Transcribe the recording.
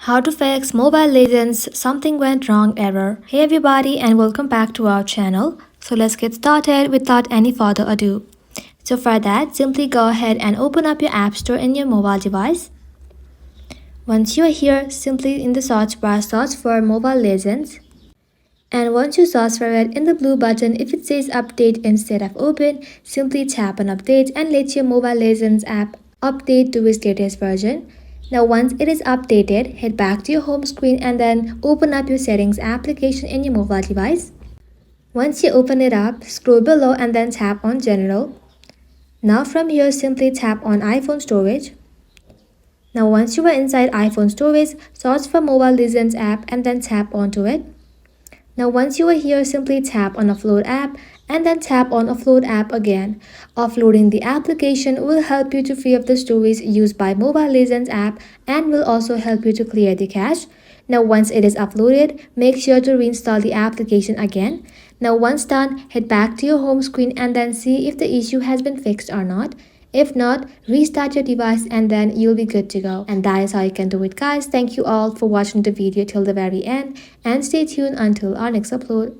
How to fix Mobile Legends something went wrong error. Hey everybody and welcome back to our channel. So let's get started without any further ado. So for that, simply go ahead and open up your app store in your mobile device. Once you are here, simply in the search bar search for Mobile Legends. And once you search for it, in the blue button, if it says update instead of open, simply tap on update and let your Mobile Legends app update to its latest version. Now once it is updated, head back to your home screen and then open up your settings application in your mobile device. Once you open it up, scroll below and then tap on general. Now from here, simply tap on iPhone storage. Now once you are inside iPhone storage, search for Mobile Legends app and then tap onto it. Now once you are here, simply tap on Offload app and then tap on Offload app again. Offloading the application will help you to free up the storage used by Mobile Legends app and will also help you to clear the cache. Now once it is uploaded, make sure to reinstall the application again. Now once done, head back to your home screen and then see if the issue has been fixed or not. If not, restart your device and then you'll be good to go. And that is how you can do it, guys. Thank you all for watching the video till the very end and stay tuned until our next upload.